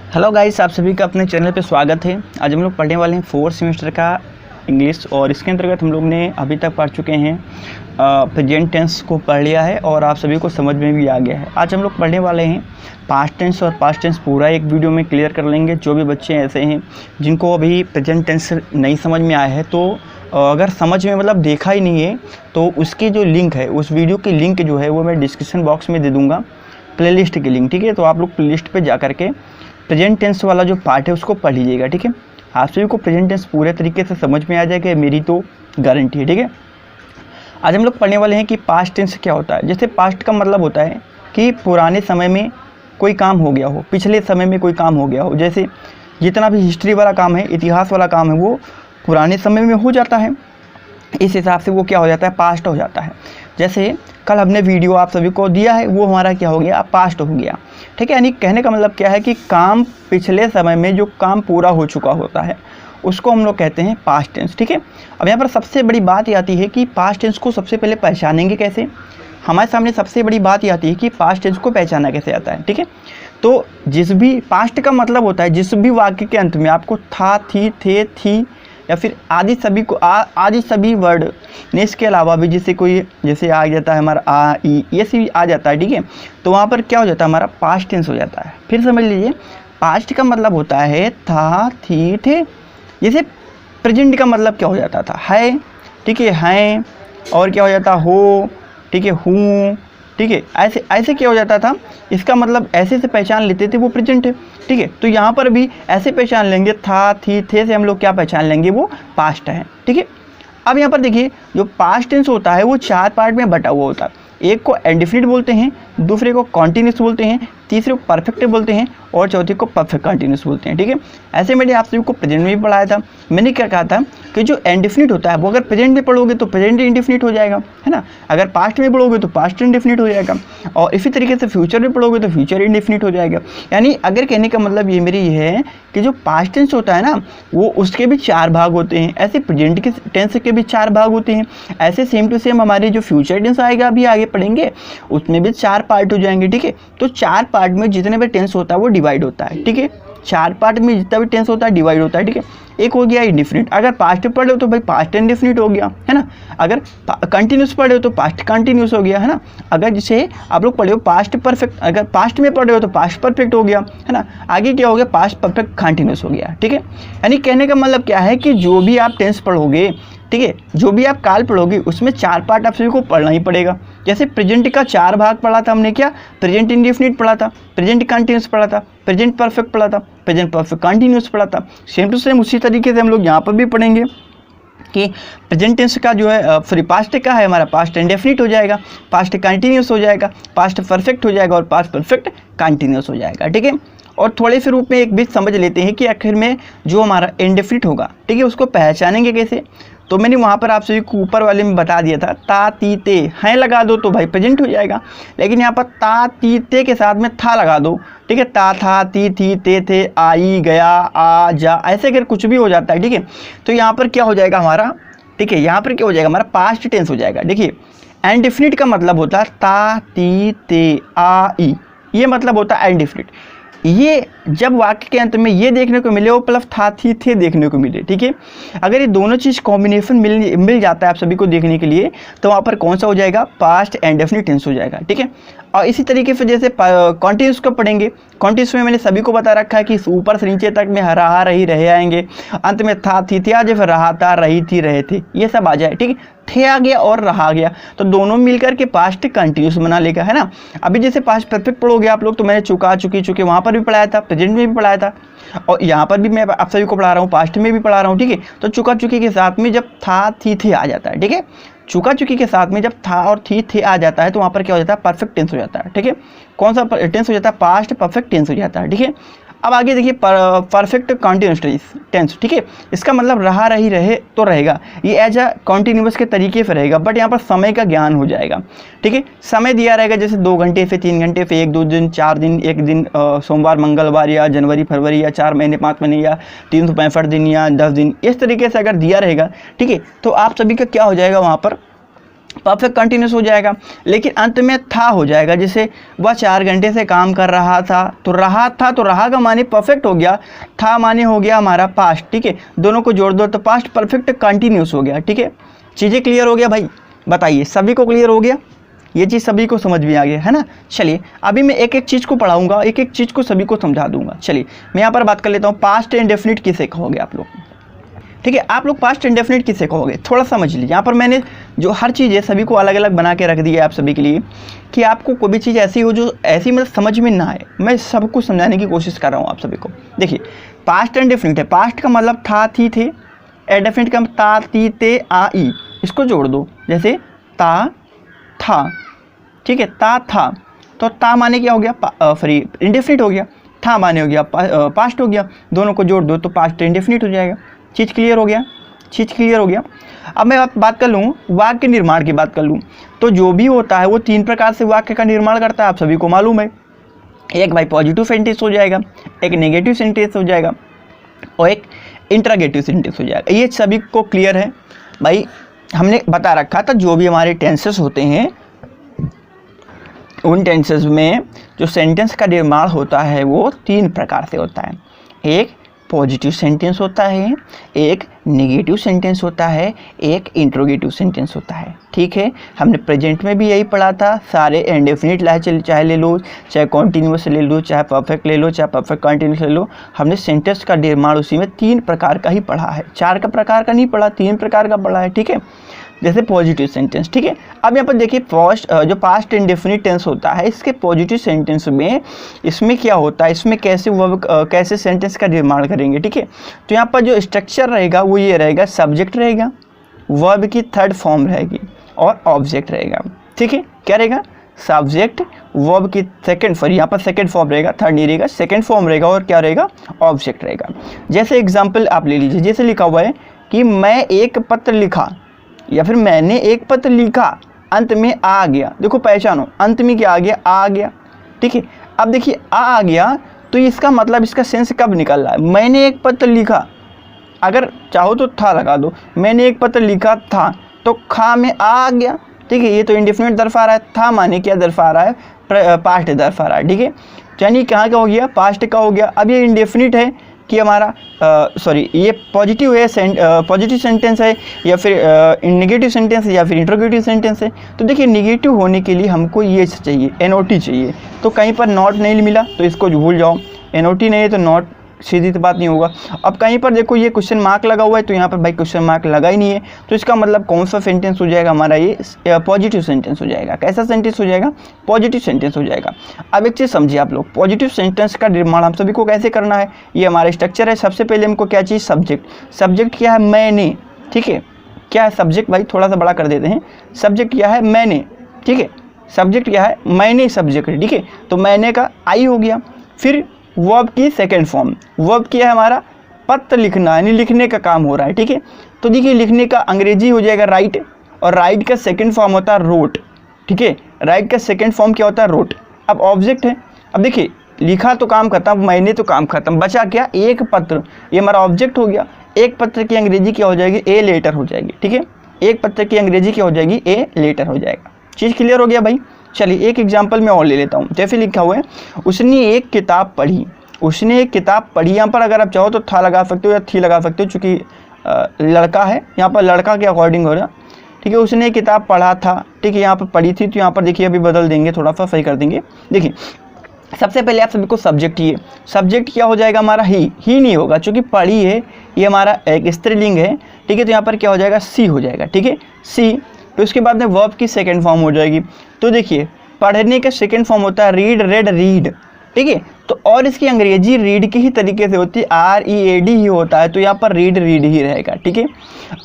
Hello guys, आप सभी का अपने चैनल पे स्वागत है। आज हम लोग पढ़ने वाले हैं 4th सेमेस्टर का इंग्लिश और इसके अंतर्गत हम लोग ने अभी तक पढ़ चुके हैं प्रेजेंट टेंस को पढ़ लिया है और आप सभी को समझ में भी आ गया है। आज हम लोग पढ़ने वाले हैं पास्ट टेंस और पास्ट टेंस पूरा एक वीडियो में क्लियर कर लेंगे। जो भी बच्चे ऐसे हैं जिनको अभी प्रेजेंट टेंस नहीं समझ में आया है, तो अगर समझ में मतलब देखा ही नहीं है तो उसकी जो लिंक है, उस वीडियो की लिंक जो है वो मैं डिस्क्रिप्शन बॉक्स में दे दूँगा, प्लेलिस्ट की लिंक। ठीक है, तो आप लोग प्लेलिस्ट पर जा करके प्रेजेंट टेंस वाला जो पार्ट है उसको पढ़ लीजिएगा। ठीक है, आप सभी को प्रेजेंट टेंस पूरे तरीके से समझ में आ जाएगा, मेरी तो गारंटी है। ठीक है, आज हम लोग पढ़ने वाले हैं कि पास्ट टेंस क्या होता है। जैसे पास्ट का मतलब होता है कि पुराने समय में कोई काम हो गया हो, पिछले समय में कोई काम हो गया हो। जैसे जितना भी हिस्ट्री वाला काम है, इतिहास वाला काम है, वो पुराने समय में हो जाता है। इस हिसाब से वो क्या हो जाता है, पास्ट हो जाता है। जैसे कल हमने वीडियो आप सभी को दिया है, वो हमारा क्या हो गया, पास्ट हो गया। ठीक है, यानी कहने का मतलब क्या है कि काम पिछले समय में जो काम पूरा हो चुका होता है उसको हम लोग कहते हैं पास्ट टेंस। ठीक है, अब यहाँ पर सबसे बड़ी बात ये आती है कि पास्ट टेंस को सबसे पहले पहचानेंगे कैसे। हमारे सामने सबसे बड़ी बात ये आती है कि पास्ट टेंस को पहचाना कैसे आता है। ठीक है, तो जिस भी पास्ट का मतलब होता है जिस भी वाक्य के अंत में आपको था, थी, थे, थी या फिर आदि सभी को आदि सभी वर्ड ने इसके अलावा भी जैसे आ जाता है हमारा आ, ई, ये सभी आ जाता है। ठीक है, तो वहाँ पर क्या हो जाता है, हमारा पास्ट टेंस हो जाता है। फिर समझ लीजिए, पास्ट का मतलब होता है था, थी, थे। जैसे प्रेजेंट का मतलब क्या हो जाता था, है। ठीक है, हैं। और क्या हो जाता, हो। ठीक है, हूँ। ठीक है, ऐसे क्या हो जाता था, इसका मतलब ऐसे से पहचान लेते थे वो प्रेजेंट है। ठीक है, तो यहाँ पर भी ऐसे पहचान लेंगे, था, थी, थे से हम लोग क्या पहचान लेंगे, वो पास्ट है। ठीक है, अब यहाँ पर देखिए, जो पास्ट टेंस होता है वो 4 पार्ट में बटा हुआ होता है। एक को इंडेफिनिट बोलते हैं, दूसरे को कॉन्टिन्यूस बोलते हैं, तीसरे को परफेक्ट बोलते हैं और चौथे को परफेक्ट कंटिन्यूस बोलते हैं। ठीक है, ऐसे मैंने आप सभी को प्रेजेंट में भी पढ़ाया था। मैंने क्या कहा था कि जो इंडेफिनिट होता है वो अगर प्रेजेंट में पढ़ोगे तो प्रेजेंट इंडेफिनिट हो जाएगा, है ना। अगर पास्ट में पढ़ोगे तो पास्ट इंडेफिनिट हो जाएगा और इसी तरीके से फ्यूचर में पढ़ोगे तो फ्यूचर इंडेफिनिट हो जाएगा। यानी अगर कहने का मतलब ये मेरी ये है कि जो पास्ट टेंस होता है ना, वो उसके भी 4 भाग होते हैं। ऐसे प्रेजेंट के टेंस के भी 4 भाग होते हैं। ऐसे सेम टू सेम हमारे जो फ्यूचर टेंस आएगा, अभी आगे पढ़ेंगे, उसमें भी 4 पार्ट हो जाएंगे। ठीक है, तो 4 पार्ट में जितने भी टेंस होता है वो डिवाइड होता है। ठीक है, 4 पार्ट में जितना भी टेंस होता है डिवाइड होता है। ठीक है, एक हो गया इंडेफिनिट। अगर पास्ट पढ़े हो तो भाई पास्ट इंडेफिनिट हो गया, है ना। अगर कंटिन्यूस पढ़े हो तो पास्ट कंटिन्यूस हो गया, है ना। अगर जैसे आप लोग पढ़े हो पास्ट परफेक्ट, अगर पास्ट में पढ़े हो तो पास्ट परफेक्ट हो गया, है ना। आगे क्या हो गया, पास्ट परफेक्ट कंटिन्यूस हो गया। ठीक है, यानी कहने का मतलब क्या है कि जो भी आप टेंस पढ़ोगे, ठीक है, जो भी आप काल पढ़ोगे उसमें 4 पार्ट आप सभी को पढ़ना ही पड़ेगा। जैसे प्रेजेंट का 4 भाग पढ़ा था हमने, क्या, प्रेजेंट इंडेफिनिट पढ़ा था, प्रेजेंट कंटिन्यूस पढ़ा था, प्रेजेंट परफेक्ट पढ़ा था, प्रेजेंट परफेक्ट कंटिन्यूस पढ़ा था। सेम टू सेम उसी तरीके से हम लोग यहाँ पर भी पढ़ेंगे कि प्रेजेंट टेंस का जो है सॉरी पास्ट का है हमारा, पास्ट इंडेफिनिट हो जाएगा, पास्ट कंटिन्यूस हो जाएगा, पास्ट परफेक्ट हो जाएगा और पास्ट परफेक्ट कंटिन्यूस हो जाएगा। ठीक है, और थोड़े से रूप में एक भी समझ लेते हैं कि आखिर में जो हमारा इंडेफिनिट होगा, ठीक है, उसको पहचानेंगे कैसे। तो मैंने वहाँ पर आप सभी को ऊपर वाले में बता दिया था, ता, ती, ते, हैं लगा दो तो भाई प्रेजेंट हो जाएगा। लेकिन यहाँ पर ता, ती, ते के साथ में था लगा दो, ठीक है, ता, था, ती, थी, ते, थे, आई, गया, आ, जा, ऐसे अगर कुछ भी हो जाता है, ठीक है, तो यहाँ पर क्या हो जाएगा हमारा, ठीक है, यहाँ पर क्या हो जाएगा हमारा, पास्ट टेंस हो जाएगा। देखिए, इंडेफिनिट का मतलब होता है ता, ती, ते, आ, ई, ये मतलब होता है इंडेफिनिट। ये जब वाक्य के अंत में ये देखने को मिले वो प्लस था, थी, थे देखने को मिले, ठीक है। अगर ये दोनों चीज़ कॉम्बिनेशन मिल जाता है आप सभी को देखने के लिए, तो वहाँ पर कौन सा हो जाएगा, पास्ट इंडेफिनिट टेंस हो जाएगा। ठीक है, और इसी तरीके से जैसे कॉन्टिन्यूस को पढ़ेंगे, कॉन्टिन्यूस में मैंने सभी को बता रखा है कि ऊपर से नीचे तक में रहा, रही, रहे आएंगे, अंत में था, थी, थे आ जाए, फिर रहा था, रही थी, रहे थे, ये सब आ जाए। ठीक है, थे आ गया और रहा आ गया, तो दोनों मिलकर के पास्ट कंटिन्यूस बना लेगा, है ना। अभी जैसे पास्ट परफेक्ट पढ़ोगे आप लोग, तो मैंने चुके वहाँ पर भी पढ़ाया था, प्रेजेंट में भी पढ़ाया था और यहाँ पर भी मैं आप सभी को पढ़ा रहा हूँ, पास्ट में भी पढ़ा रहा हूँ। ठीक है, तो चुके के साथ में जब था, थी, थे आ जाता है, ठीक है, चुके के साथ में जब था और थी, थे आ जाता है तो वहाँ पर क्या हो जाता है, परफेक्ट टेंस हो जाता है। ठीक है, कौन सा टेंस हो जाता है, पास्ट परफेक्ट टेंस हो जाता है। ठीक है, अब आगे देखिए परफेक्ट कंटिन्यूस टेंस। ठीक है, इसका मतलब रहा, रही, रहे तो रहेगा, ये एज अ कंटिन्यूस के तरीके से रहेगा, बट यहाँ पर समय का ज्ञान हो जाएगा। ठीक है, समय दिया रहेगा जैसे 2 घंटे से 3 घंटे से 1, 2 दिन, 4 दिन, 1 दिन, सोमवार, मंगलवार या जनवरी, फरवरी या 4 महीने, 5 महीने या 365 दिन या 10 दिन, इस तरीके से अगर दिया रहेगा, ठीक है, तो आप सभी का क्या हो जाएगा, वहाँ पर परफेक्ट कंटिन्यूस हो जाएगा, लेकिन अंत में था हो जाएगा। जैसे वह 4 घंटे से काम कर रहा था, तो रहा था, तो रहा का माने परफेक्ट हो गया, था माने हो गया हमारा पास्ट, ठीक है। दोनों को जोड़ दो तो पास्ट परफेक्ट कंटिन्यूस हो गया, ठीक है। चीज़ें क्लियर हो गया भाई, बताइए सभी को क्लियर हो गया, ये चीज़ सभी को समझ में आ गया है ना। चलिए अभी मैं एक एक चीज़ को पढ़ाऊंगा, एक एक चीज़ को सभी को समझा दूंगा। चलिए मैं यहाँ पर बात कर लेता हूँ, पास्ट इंडेफिनिट किसे कहोगे आप लोग, ठीक है। आप लोग पास्ट इंडेफिनिट किसे कहोगे थोड़ा समझ लीजिए। यहाँ पर मैंने जो हर चीज़ है सभी को अलग अलग बना के रख दी है आप सभी के लिए, कि आपको कोई भी चीज़ ऐसी हो जो ऐसी मतलब समझ में ना आए, मैं सब कुछ समझाने की कोशिश कर रहा हूँ आप सभी को। देखिए पास्ट इंडेफिनिट है, पास्ट का मतलब था, थी, थे। इंडेफिनिट का ता, ती, ते, आ, ई, इसको जोड़ दो, जैसे ता, था, ठीक है। ता, था, तो ता माने क्या हो गया, सॉरी इंडेफिनिट हो गया, था माने हो गया पास्ट हो गया, दोनों को जोड़ दो तो पास्ट इंडेफिनिट हो जाएगा। चीज़ क्लियर हो गया, चीज़ क्लियर हो गया। अब मैं बात कर लूँ वाक्य निर्माण की बात कर लूँ, तो जो भी होता है वो 3 प्रकार से वाक्य का निर्माण करता है, आप सभी को मालूम है। एक भाई पॉजिटिव सेंटेंस हो जाएगा, एक नेगेटिव सेंटेंस हो जाएगा, और एक इंटरोगेटिव सेंटेंस हो जाएगा। ये सभी को क्लियर है भाई। हमने बता रखा था जो भी हमारे टेंसेस होते हैं उन टेंसेस में जो सेंटेंस का निर्माण होता है वो 3 प्रकार से होता है। एक पॉजिटिव सेंटेंस होता है, एक नेगेटिव सेंटेंस होता है, एक इंट्रोगेटिव सेंटेंस होता है, ठीक है। हमने प्रेजेंट में भी यही पढ़ा था। सारे इंडेफिनिट चाहे ले लो, चाहे कॉन्टिन्यूस ले लो, चाहे परफेक्ट ले लो, चाहे परफेक्ट कंटिन्यूस ले लो, हमने सेंटेंस का निर्माण उसी में 3 प्रकार का ही पढ़ा है, 4 का प्रकार का नहीं पढ़ा, 3 प्रकार का पढ़ा है, ठीक है। जैसे पॉजिटिव सेंटेंस, ठीक है। अब यहाँ पर देखिए जो पास्ट इंडेफिनिट टेंस होता है, इसके पॉजिटिव सेंटेंस में इसमें क्या होता है, इसमें कैसे वर्ब कैसे सेंटेंस का निर्माण करेंगे, ठीक है। तो यहाँ पर जो स्ट्रक्चर रहेगा वो ये रहेगा, सब्जेक्ट रहेगा, वर्ब की 3rd फॉर्म रहेगी और ऑब्जेक्ट रहेगा, ठीक है। क्या रहेगा, सब्जेक्ट, वर्ब की 2nd फॉर्म, यहाँ पर 2nd फॉर्म रहेगा, 3rd नहीं रहेगा, 2nd फॉर्म रहेगा, और क्या रहेगा, ऑब्जेक्ट रहेगा। जैसे एग्जाम्पल आप ले लीजिए, जैसे लिखा हुआ है कि मैं एक पत्र लिखा, या फिर मैंने एक पत्र लिखा, अंत में आ गया। देखो पहचानो, अंत में क्या आ गया, आ गया, ठीक है। अब देखिए आ गया, तो इसका मतलब, इसका सेंस कब निकल रहा है, मैंने एक पत्र लिखा, अगर चाहो तो था लगा दो, मैंने एक पत्र लिखा था, तो खा में आ गया, ठीक है। ये तो इंडेफिनिट दर्शा रहा है, था माने क्या दर्शा रहा है, पास्ट दर्शा रहा है, ठीक है। यानी कहाँ का हो गया, पास्ट का हो गया। अब ये इंडेफिनिट है कि हमारा सॉरी ये पॉजिटिव है, पॉजिटिव सेंटेंस है, या फिर नेगेटिव सेंटेंस है, या फिर इंट्रोगेटिव सेंटेंस है। तो देखिए नेगेटिव होने के लिए हमको ये चाहिए, NOT चाहिए। तो कहीं पर नॉट नहीं मिला तो इसको भूल जाओ, NOT नहीं है तो नॉट, सीधी तो बात नहीं होगा। अब कहीं पर देखो ये क्वेश्चन मार्क लगा हुआ है, तो यहाँ पर भाई क्वेश्चन मार्क लगा ही नहीं है, तो इसका मतलब कौन सा सेंटेंस हो जाएगा हमारा, ये पॉजिटिव सेंटेंस हो जाएगा। कैसा सेंटेंस हो जाएगा, पॉजिटिव सेंटेंस हो जाएगा। अब एक चीज़ समझिए आप लोग, पॉजिटिव सेंटेंस का निर्माण हम सभी को कैसे करना है, ये हमारा स्ट्रक्चर है। सबसे पहले हमको क्या चाहिए, सब्जेक्ट। सब्जेक्ट क्या है, मैंने, ठीक है। क्या है सब्जेक्ट, भाई थोड़ा सा बड़ा कर देते हैं। सब्जेक्ट क्या है, मैंने, ठीक है। सब्जेक्ट क्या है, मैंने सब्जेक्ट है, ठीक है। तो मैंने का आई हो गया। फिर वर्ब की 2nd फॉर्म, वर्ब क्या है हमारा, पत्र लिखना, यानी लिखने का काम हो रहा है, ठीक है। तो देखिए लिखने का अंग्रेजी हो जाएगा राइट, और राइट का 2nd फॉर्म होता है रोट, ठीक है। राइट का 2nd फॉर्म क्या होता है, रोट। अब ऑब्जेक्ट है, अब देखिए लिखा तो काम खत्म, मैंने तो काम खत्म, बचा क्या, एक पत्र, ये हमारा ऑब्जेक्ट हो गया। एक पत्र की अंग्रेजी क्या हो जाएगी, ए लेटर हो जाएगी, ठीक है। एक पत्र की अंग्रेजी क्या हो जाएगी, ए लेटर हो जाएगा। चीज़ क्लियर हो गया भाई। चलिए एक एग्जाम्पल मैं और ले लेता हूँ। जैसे लिखा हुआ है, उसने एक किताब पढ़ी, उसने एक किताब पढ़ी। यहाँ पर अगर आप चाहो तो था लगा सकते हो या थी लगा सकते हो, चूँकि लड़का है, यहाँ पर लड़का के अकॉर्डिंग हो रहा, ठीक है। उसने किताब पढ़ा था, ठीक है। यहाँ पर पढ़ी थी, तो यहाँ पर देखिए अभी बदल देंगे, थोड़ा सा सही कर देंगे। देखिए सबसे पहले आप सभी को सब्जेक्ट ही है, सब्जेक्ट क्या हो जाएगा हमारा, ही नहीं होगा, चूँकि पढ़ी है ये हमारा एक स्त्रीलिंग है, ठीक है। तो यहाँ पर क्या हो जाएगा, सी हो जाएगा, ठीक है, सी। तो उसके बाद में वर्ब की 2nd फॉर्म हो जाएगी। तो देखिए पढ़ने का 2nd फॉर्म होता है रीड, रेड, रीड, ठीक है। तो और इसकी अंग्रेजी रीड की ही तरीके से होती है, READ ही होता है, तो यहाँ पर रीड ही रहेगा, ठीक है।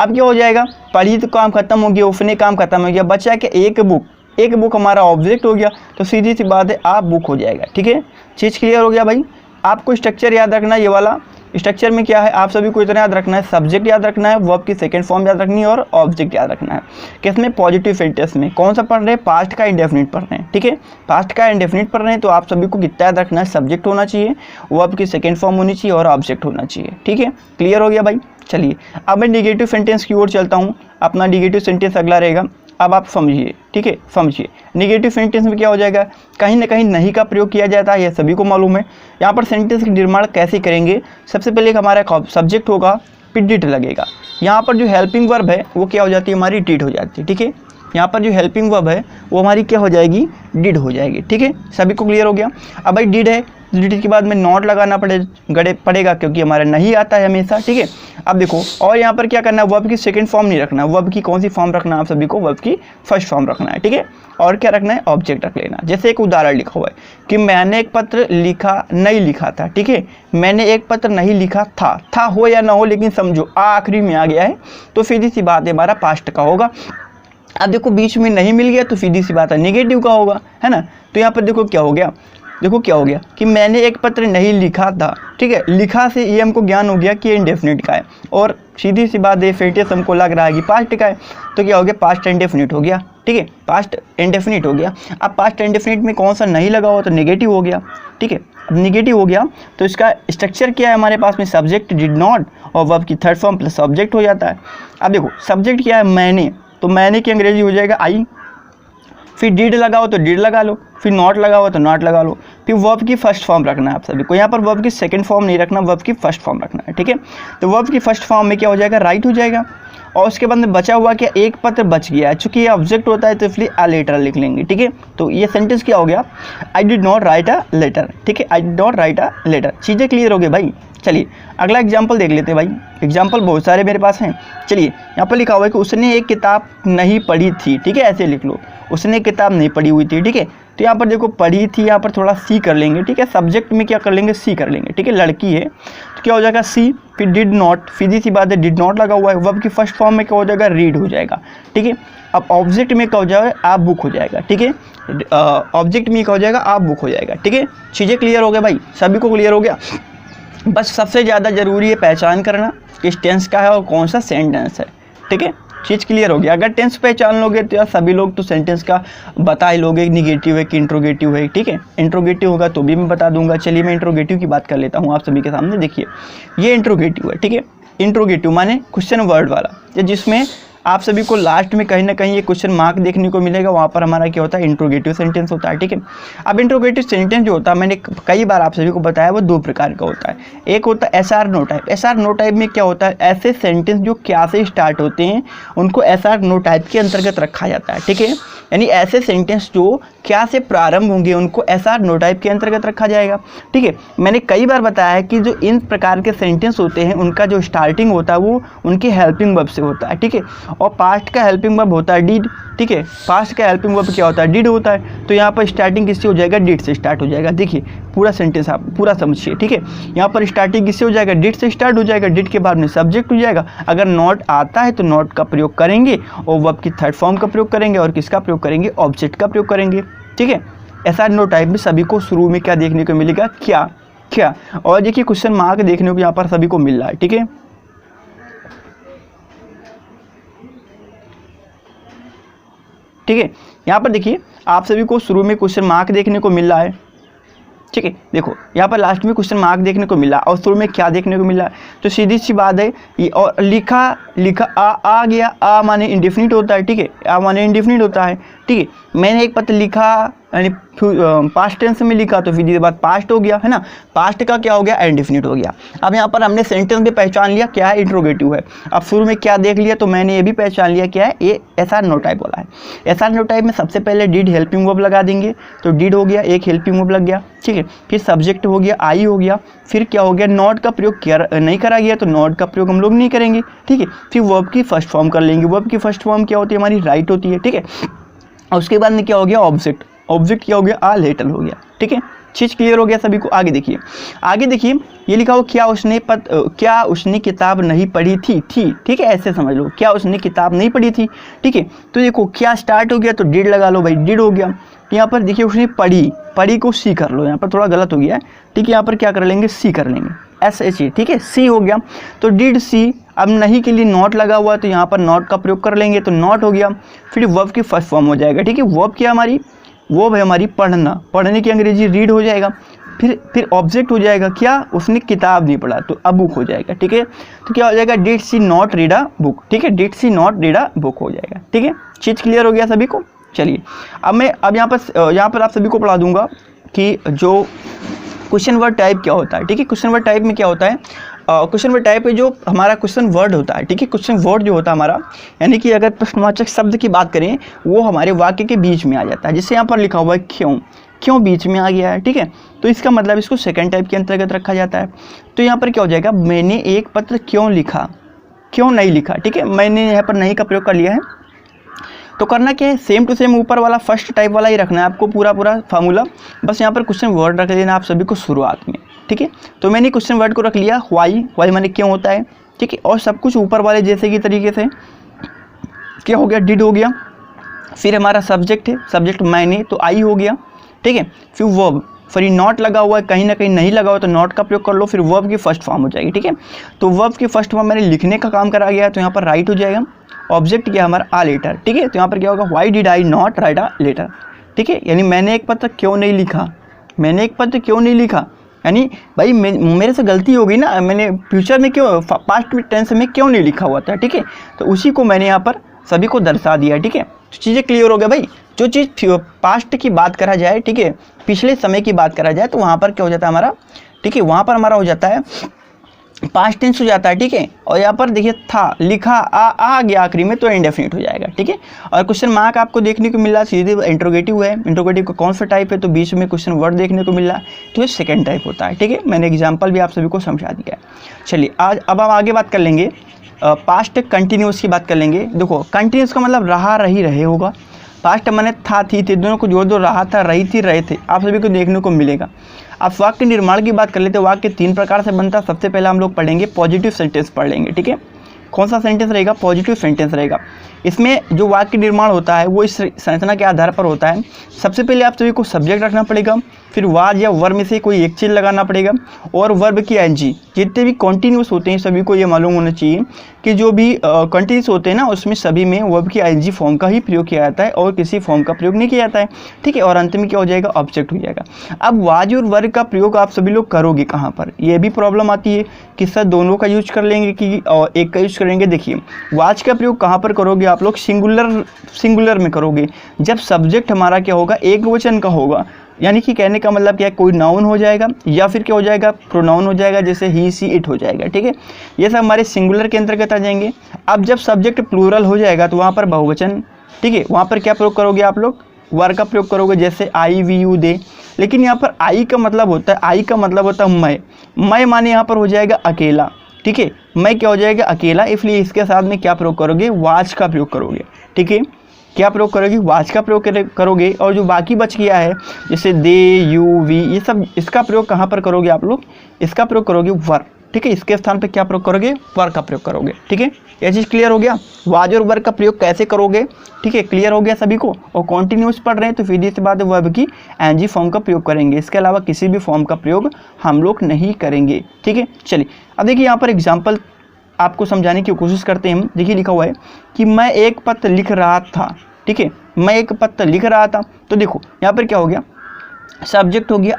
अब क्या हो जाएगा, पढ़ी तो काम खत्म हो गया, उसने काम खत्म हो गया, बचा कि एक बुक, एक बुक हमारा ऑब्जेक्ट हो गया, तो सीधी सी बात है आप बुक हो जाएगा, ठीक है। चीज़ क्लियर हो गया भाई। आपको स्ट्रक्चर याद रखना है, ये वाला स्ट्रक्चर में क्या है आप सभी को इतना याद रखना है, सब्जेक्ट याद रखना है, वर्ब की 2nd फॉर्म याद रखनी है, और ऑब्जेक्ट याद रखना है। किसमें, पॉजिटिव सेंटेंस में। कौन सा पढ़ रहे हैं, पास्ट का इंडेफिनिट पढ़ रहे हैं, ठीक है। पास्ट का इंडेफिनिट पढ़ रहे हैं तो आप सभी को कितना याद रखना है, सब्जेक्ट होना चाहिए, वर्ब की 2nd फॉर्म होनी चाहिए, और ऑब्जेक्ट होना चाहिए, ठीक है। क्लियर हो गया भाई। चलिए अब मैं निगेटिव सेंटेंस की ओर चलता हूँ। अपना निगेटिव सेंटेंस अगला रहेगा, अब आप समझिए, ठीक है, समझिए। नेगेटिव सेंटेंस में क्या हो जाएगा, कहीं ना कहीं नहीं का प्रयोग किया जाता है, यह सभी को मालूम है। यहाँ पर सेंटेंस का निर्माण कैसे करेंगे, सबसे पहले एक हमारा सब्जेक्ट होगा, फिर डिड लगेगा। यहाँ पर जो हेल्पिंग वर्ब है वो क्या हो जाती है, हमारी डिड हो जाती है, ठीक है। यहाँ पर जो हेल्पिंग वर्ब है वो हमारी क्या हो जाएगी, डिड हो जाएगी, ठीक है। सभी को क्लियर हो गया। अब भाई डिड है, डिड के बाद में नॉट लगाना पड़ेगा क्योंकि हमारा नहीं आता है हमेशा, ठीक है। अब देखो, और यहाँ पर क्या करना है, वर्ब की सेकंड फॉर्म नहीं रखना, वर्ब की कौन सी फॉर्म रखना है, आप सभी को वर्ब की फर्स्ट फॉर्म रखना है, ठीक है। और क्या रखना है, ऑब्जेक्ट रख लेना। जैसे एक उदाहरण लिखा हुआ है कि मैंने एक पत्र नहीं लिखा था, ठीक है। मैंने एक पत्र नहीं लिखा था हो या ना हो, लेकिन समझो आखिरी में आ गया है तो सीधी सी बात है हमारा पास्ट का होगा। अब देखो बीच में नहीं मिल गया तो सीधी सी बात है नेगेटिव का होगा, है ना। तो यहाँ पर देखो क्या हो गया, देखो क्या हो गया कि मैंने एक पत्र नहीं लिखा था, ठीक है। लिखा से ये हमको ज्ञान हो गया कि ये इंडेफिनिट का है, और सीधी सी बात है सेंटेंस हमको लग रहा है कि पास्ट का है, तो क्या हो गया, पास्ट इंडेफिनिट हो गया, ठीक है। पास्ट इंडेफिनिट हो गया। अब पास्ट इंडेफिनिट में कौन सा नहीं लगा हो तो नेगेटिव हो गया, ठीक है। अब नेगेटिव हो गया तो इसका स्ट्रक्चर क्या है हमारे पास में, सब्जेक्ट डिड नॉट और वर्ब की थर्ड फॉर्म प्लस ऑब्जेक्ट हो जाता है। अब देखो सब्जेक्ट क्या है, मैंने, तो मैंने की अंग्रेजी हो जाएगा आई, फिर डिड लगाओ तो डिड लगा लो, फिर नॉट लगाओ तो नॉट लगा लो, फिर वर्ब की फर्स्ट फॉर्म रखना है आप सभी को। यहाँ पर वर्ब की सेकंड फॉर्म नहीं रखना, वर्ब की फर्स्ट फॉर्म रखना है, ठीक है। तो वर्ब की फर्स्ट फॉर्म में क्या हो जाएगा, राइट हो जाएगा। और उसके बाद में बचा हुआ क्या, एक पत्र बच गया है, चूंकि ये ऑब्जेक्ट होता है तो इसलिए अ लेटर लिख लेंगे, ठीक है। तो ये सेंटेंस क्या हो गया, I did not write a letter, ठीक है। I did not write a letter. चीज़ें क्लियर हो गई भाई। चलिए अगला एग्जाम्पल देख लेते हैं भाई, एग्जाम्पल बहुत सारे मेरे पास हैं। चलिए यहाँ पर लिखा हुआ है कि उसने एक किताब नहीं पढ़ी थी, ठीक है, ऐसे लिख लो, उसने एक किताब नहीं पढ़ी हुई थी, ठीक है। तो यहाँ पर देखो पढ़ी थी, यहाँ पर थोड़ा सी कर लेंगे, ठीक है। सब्जेक्ट में क्या कर लेंगे, सी कर लेंगे, ठीक है, लड़की है तो क्या हो जाएगा सी, फिर डिड नॉट, सीधी सी बात है डिड नॉट लगा हुआ है। वर्ब की फर्स्ट फॉर्म में क्या हो जाएगा, रीड हो जाएगा, ठीक है। अब ऑब्जेक्ट में क्या हो जाएगा, आप बुक हो जाएगा, ठीक है। ऑब्जेक्ट में क्या हो जाएगा, आप बुक हो जाएगा, ठीक है। चीज़ें क्लियर हो गया भाई, सभी को क्लियर हो गया। बस सबसे ज़्यादा ज़रूरी है पहचान करना किस टेंस का है और कौन सा सेंटेंस है, ठीक है। चीज़ क्लियर हो गया। अगर टेंस पहचान लोगे तो यार सभी लोग तो सेंटेंस का बता ही लोगे, निगेटिव है कि इंट्रोगेटिव है, ठीक है। इंट्रोगेटिव होगा तो भी मैं बता दूंगा। चलिए मैं इंट्रोगेटिव की बात कर लेता हूँ आप सभी के सामने। देखिए ये इंट्रोगेटिव है, ठीक है। इंट्रोगेटिव माने क्वेश्चन वर्ड वाला, जिसमें आप सभी को लास्ट में कहीं ना कहीं ये क्वेश्चन मार्क देखने को मिलेगा, वहाँ पर हमारा क्या होता है, इंट्रोगेटिव सेंटेंस होता है, ठीक है। अब इंट्रोगेटिव सेंटेंस जो होता है, मैंने कई बार आप सभी को बताया, वो दो प्रकार का होता है। एक होता है yes or no type. Yes or no type में क्या होता है, ऐसे सेंटेंस जो क्या से स्टार्ट होते हैं उनको एस आर नो टाइप के अंतर्गत रखा जाता है, ठीक है। यानी ऐसे सेंटेंस जो क्या से प्रारंभ होंगे उनको एस आर नो टाइप के अंतर्गत रखा जाएगा, ठीक है। मैंने कई बार बताया है कि जो इन प्रकार के सेंटेंस होते हैं उनका जो स्टार्टिंग होता है वो उनके हेल्पिंग वर्ब से होता है, ठीक है। और पास्ट का हेल्पिंग वर्ब होता है डिड, ठीक है। पास्ट का हेल्पिंग वर्ब क्या होता है, डिड होता है। तो यहाँ पर स्टार्टिंग किससे हो जाएगा, डिड से स्टार्ट हो जाएगा। देखिए पूरा सेंटेंस आप पूरा समझिए, ठीक है। यहाँ पर स्टार्टिंग किससे हो जाएगा, डिड से स्टार्ट हो जाएगा, डिड के बाद में सब्जेक्ट हो जाएगा। अगर नॉट आता है तो नॉट का प्रयोग करेंगे और वर्ब की थर्ड फॉर्म का प्रयोग करेंगे और किसका प्रयोग करेंगे, ऑब्जेक्ट का प्रयोग करेंगे, ठीक है। ऐसा नो टाइप में सभी को शुरू में क्या देखने को मिलेगा, क्या क्या। और देखिए क्वेश्चन मार्क देखने को यहाँ पर सभी को मिल रहा है, ठीक है। ठीक है, यहाँ पर देखिए आप सभी को शुरू में क्वेश्चन मार्क देखने को मिल रहा है, ठीक है। देखो यहाँ पर लास्ट में क्वेश्चन मार्क देखने को मिला और शुरू में क्या देखने को मिला, तो सीधी सी बात है ये। और लिखा आ गया, आ माने इंडेफिनिट होता है, ठीक है। आ माने इंडेफिनिट होता है, ठीक है। मैंने एक पत्र लिखा यानी पास्ट टेंस में लिखा तो फिर ये बात पास्ट हो गया, है ना। पास्ट का क्या हो गया, इंडेफिनिट हो गया। अब यहाँ पर हमने सेंटेंस भी पहचान लिया क्या है, इंट्रोगेटिव है। अब शुरू में क्या देख लिया, तो मैंने ये भी पहचान लिया क्या है, ये एस आर नो टाइप वाला है। एस आर नो टाइप में सबसे पहले डिड हेल्पिंग वर्ब लगा देंगे, तो डिड हो गया, एक हेल्पिंग वर्ब लग गया, ठीक है। फिर सब्जेक्ट हो गया, आई हो गया। फिर क्या हो गया, नॉट का प्रयोग नहीं करा गया तो नॉट का प्रयोग हम लोग नहीं करेंगे, ठीक है। फिर वर्ब की फर्स्ट फॉर्म कर लेंगे। वर्ब की फर्स्ट फॉर्म क्या होती है, हमारी राइट होती है, ठीक है। और उसके बाद में क्या हो गया, ऑब्जेक्ट। ऑब्जेक्ट क्या हो गया, आ लेटर हो गया, ठीक है। चीज़ क्लियर हो गया सभी को। आगे देखिए, आगे देखिए ये लिखा हो क्या उसने किताब नहीं पढ़ी थी, ठीक है। ऐसे समझ लो, क्या उसने किताब नहीं पढ़ी थी, ठीक है। तो देखो क्या स्टार्ट हो गया तो डिड लगा लो भाई, डिड हो गया। यहाँ पर देखिए उसने पढ़ी को सी कर लो, यहाँ पर थोड़ा गलत हो गया है, ठीक है। यहाँ पर क्या कर लेंगे, सी कर लेंगे, SH, ठीक है। सी हो गया तो डिड सी। अब नहीं के लिए नॉट लगा हुआ तो यहाँ पर नॉट का प्रयोग कर लेंगे तो नॉट हो गया। फिर वर्ब की फर्स्ट फॉर्म हो जाएगा, ठीक है। वर्ब क्या हमारी, वो है हमारी पढ़ना, पढ़ने की अंग्रेजी रीड हो जाएगा। फिर ऑब्जेक्ट हो जाएगा क्या, उसने किताब नहीं पढ़ा तो अ बुक हो जाएगा, ठीक है। तो क्या हो जाएगा, did she not read a book, ठीक है। Did she not read a book हो जाएगा, ठीक है। चीज़ क्लियर हो गया सभी को। चलिए अब यहाँ पर आप सभी को पढ़ा दूंगा कि जो क्वेश्चन वर्ड टाइप क्या होता है। ठीक है, क्वेश्चन वर्ड टाइप में क्या होता है, क्वेश्चन वर्ड टाइप में जो हमारा क्वेश्चन वर्ड होता है, ठीक है, क्वेश्चन वर्ड जो होता है हमारा, यानी कि अगर प्रश्नवाचक शब्द की बात करें वो हमारे वाक्य के बीच में आ जाता है। जैसे यहाँ पर लिखा हुआ है क्यों बीच में आ गया है, ठीक है, तो इसका मतलब इसको सेकंड टाइप के अंतर्गत रखा जाता है। तो यहाँ पर क्या हो जाएगा, मैंने एक पत्र क्यों लिखा, क्यों नहीं लिखा, ठीक है, मैंने यहाँ पर नहीं का प्रयोग कर लिया है। तो करना क्या है, सेम टू सेम ऊपर वाला फर्स्ट टाइप वाला ही रखना है आपको, पूरा फार्मूला, बस यहाँ पर क्वेश्चन वर्ड रख देना आप सभी को शुरुआत में। ठीक है, तो मैंने क्वेश्चन वर्ड को रख लिया वाई माने क्यों होता है। ठीक है, और सब कुछ ऊपर वाले जैसे कि तरीके से क्या हो गया, डिड हो गया। फिर हमारा सब्जेक्ट है, सब्जेक्ट मैंने, तो आई हो गया। ठीक है, फिर वर्ब, फिर नॉट लगा हुआ है, कहीं ना कहीं नहीं लगा हुआ तो नॉट का प्रयोग कर लो, फिर वर्ब की फर्स्ट फॉर्म हो जाएगी। ठीक है, तो वर्ब की फर्स्ट फॉर्म मैंने लिखने का काम करा गया है, तो यहाँ पर राइट हो जाएगा। ऑब्जेक्ट क्या हमारा आ लेटर। ठीक है, तो यहाँ पर क्या होगा, why did I not write a letter. ठीक है, यानी मैंने एक पत्र क्यों नहीं लिखा, मैंने एक पत्र क्यों नहीं लिखा, यानी भाई मेरे से गलती हो गई ना, मैंने फ्यूचर में क्यों, पास्ट टेंस में क्यों नहीं लिखा हुआ था। ठीक है, तो उसी को मैंने यहाँ पर सभी को दर्शा दिया। ठीक है, तो चीज़ें क्लियर हो गया भाई। जो चीज़ पास्ट की बात करा जाए, ठीक है, पिछले समय की बात करा जाए, तो वहाँ पर क्या हो जाता है हमारा, ठीक है, वहाँ पर हमारा हो जाता है पास्ट टेंस हो जाता है। ठीक है, और यहाँ पर देखिए था, लिखा, आ गया आखिरी में, तो इंडेफिनिट हो जाएगा। ठीक है, और क्वेश्चन मार्क आपको देखने को मिल रहा है, सीधे इंट्रोगेटिव है, इंट्रोगेटिव का कौन सा टाइप है, तो बीच में क्वेश्चन वर्ड देखने को मिल रहा है, तो ये सेकंड टाइप होता है। ठीक है, मैंने एग्जाम्पल भी आप सभी को समझा दिया है। चलिए अब हम आगे बात कर लेंगे, पास्ट कंटिन्यूस की बात कर लेंगे। देखो कंटिन्यूस का मतलब रहा रही रहे होगा, पास्ट मैंने था थी थे दोनों को जोड़ दो, रहा था रही थी रहे थे, आप सभी को देखने को मिलेगा। अब वाक्य निर्माण की बात कर लेते हैं, वाक्य 3 प्रकार से बनता है। सबसे पहले हम लोग पढ़ेंगे पॉजिटिव सेंटेंस पढ़ लेंगे। ठीक है, कौन सा सेंटेंस रहेगा, पॉजिटिव सेंटेंस रहेगा। इसमें जो वाक्य निर्माण होता है वो इस संरचना के आधार पर होता है। सबसे पहले आप सभी को सब्जेक्ट रखना पड़ेगा, फिर वाज या वर्ब में से कोई एक चीज़ लगाना पड़ेगा, और वर्ब की एनजी। जितने भी कॉन्टिन्यूस होते हैं सभी को ये मालूम होना चाहिए कि जो भी कॉन्टिन्यूस होते हैं ना, उसमें सभी में वर्ब की एनजी फॉर्म का ही प्रयोग किया जाता है और किसी फॉर्म का प्रयोग नहीं किया जाता है। ठीक है, और अंत में क्या हो जाएगा, ऑब्जेक्ट हो जाएगा। अब वाज और वर्ब का प्रयोग आप सभी लोग करोगे कहाँ पर, ये भी प्रॉब्लम आती है कि सर दोनों का यूज कर लेंगे कि एक का यूज करेंगे। देखिए वाज का प्रयोग कहाँ पर करोगे आप लोग, सिंगुलर में करोगे, जब सब्जेक्ट हमारा क्या होगा, एक वचन का होगा। यानी कि कहने का मतलब क्या है, कोई नाउन हो जाएगा या फिर क्या हो जाएगा, प्रोनाउन हो जाएगा, जैसे ही सी इट हो जाएगा। ठीक है, ये सब हमारे सिंगुलर के अंतर्गत आ जाएंगे। अब जब सब्जेक्ट प्लूरल हो जाएगा तो वहाँ पर बहुवचन, ठीक है, वहाँ पर क्या प्रयोग करोगे आप लोग, वर का प्रयोग करोगे, जैसे आई वी यू दे। लेकिन यहाँ पर आई का मतलब होता है, आई का मतलब होता है मैं माने यहाँ पर हो जाएगा अकेला। ठीक है, मैं क्या हो जाएगा, अकेला, इसलिए इसके साथ में क्या प्रयोग करोगे, वाज का प्रयोग करोगे। ठीक है, क्या प्रयोग करोगे, वाज का प्रयोग करोगे। और जो बाकी बच गया है जैसे दे यू वी, ये सब इसका प्रयोग कहाँ पर करोगे आप लोग, इसका प्रयोग करोगे वर। ठीक है, इसके स्थान पे क्या प्रयोग करोगे, वर का प्रयोग करोगे। ठीक है, ये चीज़ क्लियर हो गया, वाज और वर का प्रयोग कैसे करोगे। ठीक है, क्लियर हो गया सभी को। और कॉन्टिन्यूस पढ़ रहे हैं तो फिर इसके बाद वर्ब की एनजी फॉर्म का प्रयोग करेंगे, इसके अलावा किसी भी फॉर्म का प्रयोग हम लोग नहीं करेंगे। ठीक है, चलिए अब देखिए यहाँ पर एग्जाम्पल आपको समझाने की कोशिश करते हैं हम। देखिए लिखा हुआ है कि मैं एक पत्र लिख रहा था। ठीक है, मैं एक पत्र लिख रहा था, तो देखो यहाँ पर क्या हो गया, सब्जेक्ट हो गया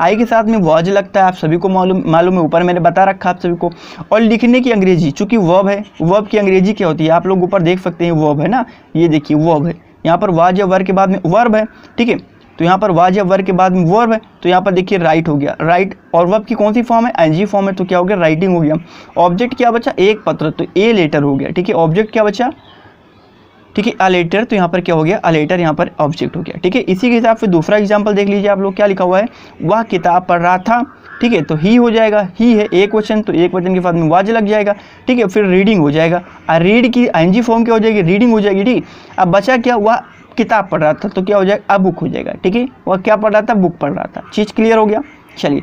आई के साथ में वाज लगता है, आप सभी को मालूम है, ऊपर मैंने बता रखा आप सभी को। और लिखने की अंग्रेजी, चूंकि वर्ब है, वर्ब की अंग्रेजी क्या होती है, आप लोग ऊपर देख सकते हैं, वर्ब है ना, ये देखिए वर्ब है, यहाँ पर वाज या वर्ब के बाद में वर्ब है। ठीक है, तो यहाँ पर वाज या वर्ब के बाद में वर्ब है, तो यहाँ पर देखिए राइट हो गया, राइट, और वर्ब की कौन सी फॉर्म है, एनजी फॉर्म है, तो क्या हो गया, राइटिंग हो गया। ऑब्जेक्ट क्या बचा, एक पत्र, तो ए लेटर हो गया। ठीक है, ऑब्जेक्ट क्या बचा, ठीक है, अ लेटर, तो यहाँ पर क्या हो गया, अ लेटर, यहाँ पर ऑब्जेक्ट हो गया। ठीक है, इसी के हिसाब से दूसरा एग्जांपल देख लीजिए आप लोग, क्या लिखा हुआ है, वह किताब पढ़ रहा था। ठीक है, तो ही हो जाएगा, ही है एक वचन, तो एक वचन के बाद में वाज लग जाएगा। ठीक है, फिर रीडिंग हो जाएगा, रीड की एनजी फॉर्म क्या हो जाएगी, रीडिंग हो जाएगी। ठीक, अब बचा क्या, वह किताब पढ़ रहा था, तो क्या हो जाएगा, बुक हो जाएगा। ठीक है, वह क्या पढ़ रहा था, बुक पढ़ रहा था। चीज़ क्लियर हो गया। चलिए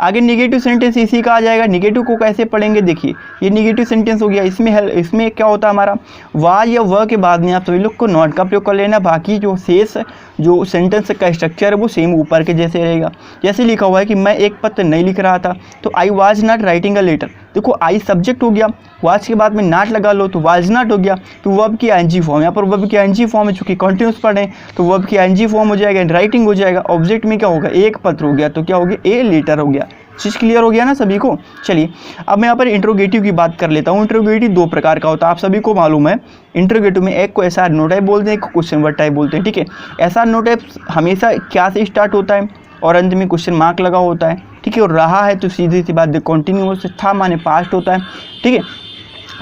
आगे निगेटिव सेंटेंस इसी का आ जाएगा। निगेटिव को कैसे पढ़ेंगे, देखिए ये निगेटिव सेंटेंस हो गया। इसमें क्या होता है हमारा, वाज या व के बाद में आप सभी लोग को नॉट का प्रयोग कर लेना, बाकी जो शेष जो सेंटेंस का स्ट्रक्चर है वो सेम ऊपर के जैसे रहेगा। जैसे लिखा हुआ है कि मैं एक पत्र नहीं लिख रहा था, तो I was not writing a letter. देखो आई सब्जेक्ट हो गया, वाज के बाद में नॉट लगा लो तो वाज नॉट हो गया, तो वर्ब की एनजी फॉर्म, यहाँ पर वर्ब की एनजी फॉर्म है, चूंकि कंटिन्यूस पढ़े तो वर्ब की एनजी फॉर्म हो जाएगा, राइटिंग हो जाएगा। ऑब्जेक्ट में क्या होगा, एक पत्र हो गया, तो क्या हो गया, ए लेटर हो गया। चीज़ क्लियर हो गया ना सभी को। चलिए अब मैं यहाँ पर इंट्रोगेटिव की बात कर लेता हूँ। इंट्रोगेटिव दो प्रकार का होता है, आप सभी को मालूम है। इंट्रोगेटिव में एक को एसआर नो टाइप बोलते हैं, एक को क्वेश्चन वर्ड टाइप बोलते हैं, ठीक है। एसआर नो टाइप हमेशा क्या से स्टार्ट होता है और अंत में क्वेश्चन मार्क लगा होता है, ठीक है। और रहा है तो सीधी सी बात कंटिन्यूअस, था माने पास्ट होता है, ठीक है।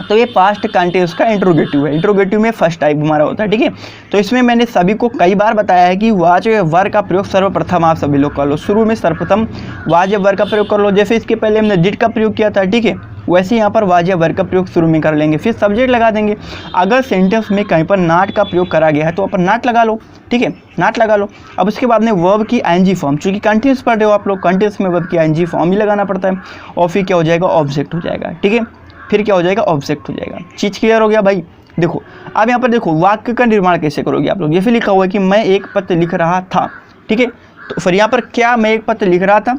तो ये पास्ट कंटिन्यूअस का इंट्रोगेटिव है। इंट्रोगेटिव में फर्स्ट टाइप हमारा होता है, ठीक है। तो इसमें मैंने सभी को कई बार बताया है कि वाच्य वर्ग का प्रयोग सर्वप्रथम आप सभी लोग कर लो। शुरू में सर्वप्रथम वाच्य वर्ग का प्रयोग कर लो, जैसे इसके पहले हमने डिड का प्रयोग किया था, ठीक है। वैसे यहाँ पर वाच्य वर्ग का प्रयोग शुरू में कर लेंगे, फिर सब्जेक्ट लगा देंगे। अगर सेंटेंस में कहीं पर नॉट का प्रयोग करा गया है तो अपन नॉट लगा लो, ठीक है, नॉट लगा लो। अब उसके बाद में वर्ब की आईएनजी फॉर्म, चूँकि कंटिन्यूअस पढ़ रहे हो आप लोग, कंटिन्यूअस में वर्ब की आईएनजी फॉर्म ही लगाना पड़ता है, और फिर क्या हो जाएगा, ऑब्जेक्ट हो जाएगा, ठीक है। फिर क्या हो जाएगा, ऑब्जेक्ट हो जाएगा। चीज़ क्लियर हो गया भाई। देखो अब यहाँ पर देखो वाक्य का निर्माण कैसे करोगे आप लोग। जैसे लिखा हुआ है कि मैं एक पत्र लिख रहा था, ठीक है। तो फिर यहाँ पर क्या, मैं एक पत्र लिख रहा था,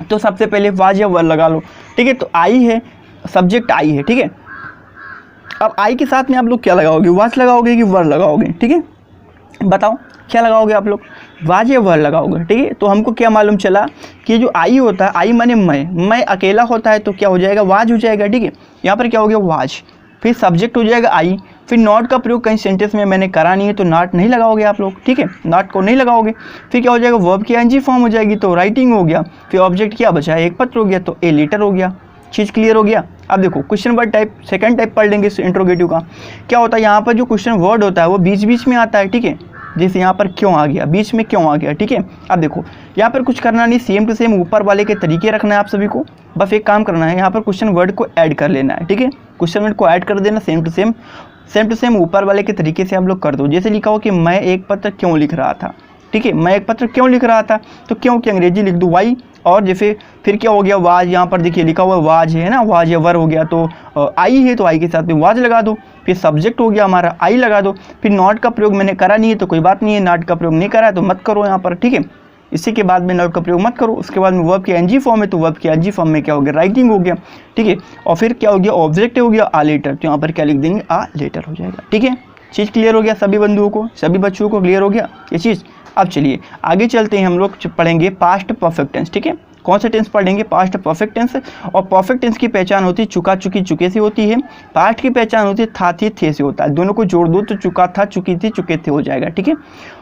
तो सबसे पहले वाज या वर लगा लो, ठीक है। तो आई है, सब्जेक्ट आई है, ठीक है। अब आई के साथ में आप लोग क्या लगाओगे, वाज लगाओगे कि वर लगाओगे, ठीक है। बताओ क्या लगाओगे आप लोग, वाज या वर लगाओगे, ठीक है। तो हमको क्या मालूम चला कि जो आई होता है, आई माने मैं अकेला होता है तो क्या हो जाएगा, वाज हो जाएगा, ठीक है। यहाँ पर क्या हो गया, वाज, फिर सब्जेक्ट हो जाएगा आई, फिर नॉट का प्रयोग कहीं सेंटेंस में मैंने करा नहीं है तो नॉट नहीं लगाओगे आप लोग, ठीक है, नॉट को नहीं लगाओगे। फिर क्या हो जाएगा, वर्ब की आईएनजी फॉर्म हो जाएगी तो राइटिंग हो गया। फिर ऑब्जेक्ट क्या बचा है, एक पत्र हो गया तो ए लेटर हो गया। चीज़ क्लियर हो गया। अब देखो question word type, second type पढ़ लेंगे इस इंट्रोगेटिव का। क्या होता है, यहाँ पर जो क्वेश्चन वर्ड होता है वो बीच बीच में आता है, ठीक है। जैसे यहाँ पर क्यों आ गया, बीच में क्यों आ गया, ठीक है। अब देखो यहाँ पर कुछ करना नहीं, सेम टू सेम ऊपर वाले के तरीके रखना है आप सभी को। बस एक काम करना है, यहाँ पर क्वेश्चन वर्ड को ऐड कर लेना है, ठीक है। क्वेश्चन वर्ड को ऐड कर देना, सेम टू सेम ऊपर वाले के तरीके से आप लोग कर दो। जैसे लिखा हो कि मैं एक पत्र क्यों लिख रहा था, ठीक है। मैं एक पत्र क्यों लिख रहा था, तो क्यों की अंग्रेजी लिख दो वाई, और जैसे फिर क्या हो गया, वाज, यहाँ पर देखिए लिखा हुआ वाज है ना, वाज या वर हो गया तो आई है तो आई के साथ में वाज लगा दो। फिर सब्जेक्ट हो गया हमारा, आई लगा दो। फिर नॉट का प्रयोग मैंने करा नहीं है तो कोई बात नहीं है, नॉट का प्रयोग नहीं करा है तो मत करो यहाँ पर, ठीक है। इसी के बाद में नॉट का प्रयोग मत करो। उसके बाद में वर्ब की एनजी फॉर्म है तो वर्ब की एनजी फॉर्म में क्या हो गया, राइटिंग हो गया, ठीक है। और फिर क्या हो गया, ऑब्जेक्ट हो गया आ लेटर, तो यहाँ पर क्या लिख देंगे, आ लेटर हो जाएगा, ठीक है। चीज़ क्लियर हो गया सभी बंधुओं को, सभी बच्चों को क्लियर हो गया ये चीज़। अब चलिए आगे चलते हैं, हम लोग पढ़ेंगे पास्ट परफेक्ट टेंस, ठीक है। कौन सा टेंस पढ़ेंगे, पास्ट परफेक्ट टेंस। और परफेक्ट टेंस की पहचान होती है चुका चुकी चुके से होती है। पास्ट की पहचान होती है था थी थे से होता है। दोनों को जोड़ दो तो चुका था चुकी थी चुके थे हो जाएगा, ठीक है।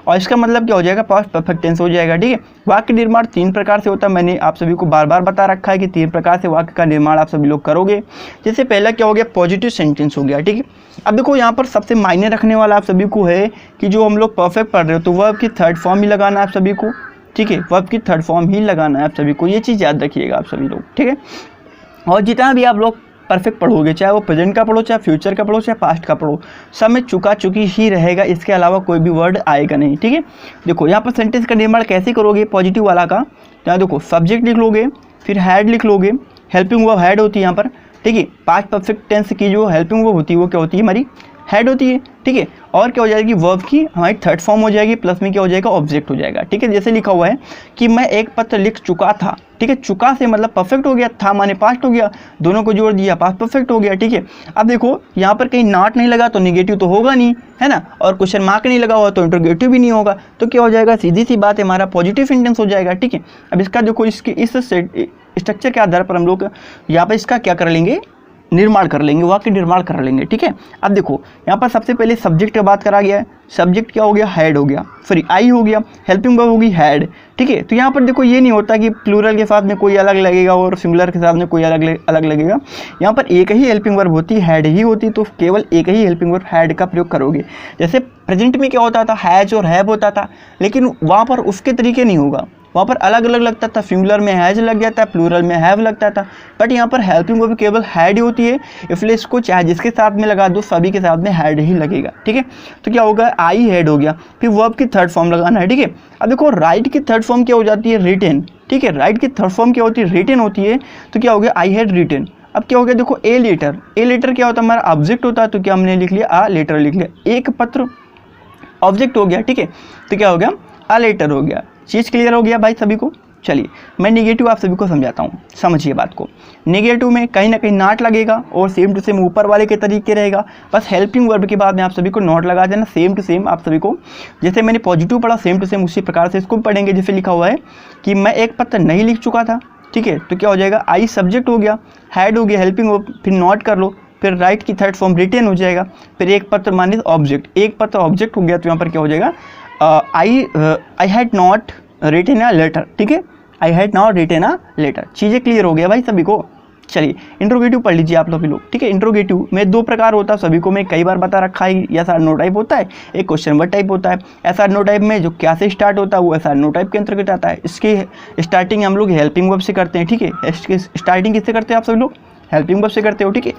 और इसका मतलब क्या हो जाएगा, पास्ट परफेक्ट टेंस हो जाएगा, ठीक है। वाक्य निर्माण 3 प्रकार से होता है, मैंने आप सभी को बार बार बता रखा है कि 3 प्रकार से वाक्य का निर्माण आप सभी लोग करोगे। जैसे पहला क्या हो गया, पॉजिटिव सेंटेंस हो गया, ठीक है। अब देखो यहाँ पर सबसे मायने रखने वाला आप सभी को है कि जो हम लोग परफेक्ट पढ़ रहे हो तो वर्ब की थर्ड फॉर्म ही लगाना है आप सभी को, ठीक है। वर्ब की थर्ड फॉर्म ही लगाना है आप सभी को, ये चीज़ याद रखिएगा आप सभी लोग, ठीक है। और जितना भी आप लोग परफेक्ट पढ़ोगे, चाहे वो प्रेजेंट का पढ़ो, चाहे फ्यूचर का पढ़ो, चाहे पास्ट का पढ़ो, सब में चुका चुकी ही रहेगा, इसके अलावा कोई भी वर्ड आएगा नहीं, ठीक है। देखो यहाँ पर सेंटेंस का निर्माण कैसे करोगे पॉजिटिव वाला का, यहाँ देखो सब्जेक्ट लिख लोगे, फिर हैड लिख लोगे, हेल्पिंग वर्ब हैड होती है यहाँ पर, ठीक है। पास्ट परफेक्ट टेंस की जो हेल्पिंग वर्ब होती है वो क्या होती है, हमारी हेड होती है, ठीक है। और क्या हो जाएगी, वर्ब की हमारी थर्ड फॉर्म हो जाएगी, प्लस में क्या हो जाएगा, ऑब्जेक्ट हो जाएगा, ठीक है। जैसे लिखा हुआ है कि मैं एक पत्र लिख चुका था, ठीक है। चुका से मतलब परफेक्ट हो गया, था माने पास्ट हो गया, दोनों को जोड़ दिया, पास्ट परफेक्ट हो गया, ठीक है। अब देखो यहाँ पर कहीं नॉट नहीं लगा तो निगेटिव तो होगा नहीं, है ना, और क्वेश्चन मार्क नहीं लगा हुआ तो इंटरोगेटिव भी नहीं होगा, तो क्या हो जाएगा, सीधी सी बात है, हमारा पॉजिटिव सेंटेंस हो जाएगा, ठीक है। अब इसका देखो इसके इस स्ट्रक्चर के आधार पर हम लोग यहाँ पर इसका क्या कर लेंगे, निर्माण कर लेंगे, वाक्य निर्माण कर लेंगे, ठीक है। अब देखो यहाँ पर सबसे पहले सब्जेक्ट की बात करा गया है, सब्जेक्ट क्या हो गया, हैड हो गया, सॉरी आई हो गया, हेल्पिंग वर्ब होगी हैड, ठीक है। तो यहाँ पर देखो ये नहीं होता कि प्लूरल के साथ में कोई अलग लगेगा और सिंगुलर के साथ में कोई अलग लगेगा। यहाँ पर एक ही हेल्पिंग वर्ब होती है, हैड ही होती है, तो केवल एक ही हेल्पिंग वर्ब हैड का प्रयोग करोगे। जैसे प्रेजेंट में क्या होता था, हैज और हैव होता था, लेकिन वहाँ पर उसके तरीके नहीं होगा, वहाँ पर अलग अलग लगता था, सिंगुलर में हैज लग गया था, प्लूरल में हैव लगता था, बट यहाँ पर हेल्पिंग वर्ब केवल हैड ही होती है, इसलिए इसको चाहे जिसके साथ में लगा दो सभी के साथ में हैड ही लगेगा, ठीक है। तो क्या होगा, आई हैड हो गया, फिर वर्ब की थर्ड फॉर्म लगाना है, ठीक है। अब देखो राइट की थर्ड फॉर्म क्या हो जाती है, रिटन, ठीक है। राइट की थर्ड फॉर्म क्या होती है, रिटन होती है, तो क्या हो गया, आई हैड रिटन। अब क्या हो गया, देखो ए लेटर, ए लेटर क्या होता है, हमारा ऑब्जेक्ट होता है, तो क्या हमने लिख लिया, आ लेटर लिख लिया, एक पत्र ऑब्जेक्ट हो गया, ठीक है। तो क्या हो गया, आ लेटर हो गया। चीज़ क्लियर हो गया भाई सभी को। चलिए मैं नेगेटिव आप सभी को समझाता हूँ, समझिए बात को। नेगेटिव में कहीं ना कहीं नॉट लगेगा और सेम टू सेम ऊपर वाले के तरीके रहेगा, बस हेल्पिंग वर्ब के बाद में आप सभी को नॉट लगा देना, सेम टू सेम आप सभी को जैसे मैंने पॉजिटिव पढ़ा सेम टू सेम उसी प्रकार से इसको पढ़ेंगे। जैसे लिखा हुआ है कि मैं एक पत्र नहीं लिख चुका था, ठीक है। तो क्या हो जाएगा, आई सब्जेक्ट हो गया, हैड हो गया हेल्पिंग वर्ब, फिर नॉट कर लो, फिर राइट की थर्ड फॉर्म रिटेन हो जाएगा, फिर एक पत्र माने ऑब्जेक्ट, एक पत्र ऑब्जेक्ट हो गया। तो यहाँ पर क्या हो जाएगा, I had not written a letter, ठीक है, I had not written a letter. चीज़ें क्लियर हो गया भाई सभी को। चलिए इंट्रोगेटिव पढ़ लीजिए आप लोग, ठीक है। इंट्रोगेटिव में दो प्रकार होता है, सभी को मैं कई बार बता रखा है। एस आर नो टाइप होता है, एक क्वेश्चन वर्ड टाइप होता है। एस आर नो टाइप में जो क्या से स्टार्ट होता है वो एस आर नो टाइप के अंतर्गत आता है। इसकी स्टार्टिंग हम लोग हेल्पिंग वर्ब से करते हैं, ठीक है। इसकी स्टार्टिंग किससे करते हैं आप सभी लोग, हेल्पिंग वर्ब से करते हो, ठीक है।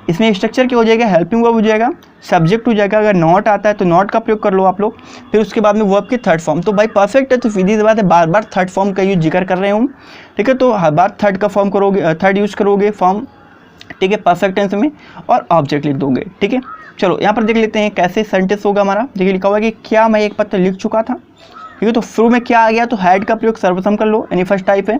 इसमें स्ट्रक्चर क्या हो जाएगा, हेल्पिंग वर्ब हो जाएगा, सब्जेक्ट हो जाएगा, अगर नॉट आता है तो नॉट का प्रयोग कर लो आप लोग, फिर उसके बाद में वर्ब की थर्ड फॉर्म। तो भाई परफेक्ट है, तो सीधी सी बात है, बार बार थर्ड फॉर्म का यूज जिक्र कर रहे हूँ, ठीक है। तो हर बार थर्ड का फॉर्म करोगे, थर्ड यूज करोगे फॉर्म, ठीक है, परफेक्ट टेंस में, और ऑब्जेक्ट लिख दोगे, ठीक है। चलो यहाँ पर देख लेते हैं कैसे सेंटेंस होगा हमारा। देखिए लिखा हुआ है कि क्या मैं एक पत्र लिख चुका था, ठीक है। तो शुरू में क्या आ गया, तो हैड का प्रयोग सर्वप्रथम कर लो, यानी फर्स्ट टाइप है,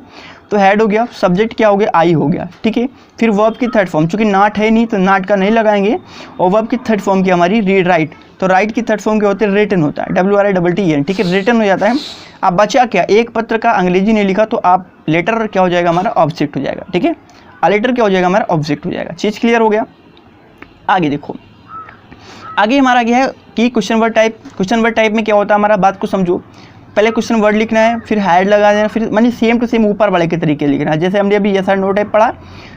तो हैड हो गया, सब्जेक्ट क्या हो गया, आई हो गया, ठीक है। फिर वर्ब की थर्ड फॉर्म, चूंकि नाट है नहीं तो नाट का नहीं लगाएंगे, और वर्ब की थर्ड फॉर्म की हमारी रीड राइट, तो राइट की थर्ड फॉर्म क्या होते हैं, रिटन होता है, WRITTEN, ठीक है, रिटन हो जाता है। अब बचा क्या, एक पत्र का अंग्रेजी नहीं लिखा, तो आप लेटर क्या हो जाएगा हमारा, ऑब्जेक्ट हो जाएगा, ठीक है। लेटर क्या हो जाएगा हमारा, ऑब्जेक्ट हो जाएगा। चीज़ क्लियर हो गया। आगे देखो, आगे हमारा क्या है कि question word type. Question word type में क्या होता है हमारा, बात को समझो। पहले क्वेश्चन वर्ड लिखना है, फिर हैड लगा देना, फिर मानी सेम टू सेम ऊपर वाले के तरीके लिखना है। जैसे हमने अभी यस और नो टाइप पढ़ा,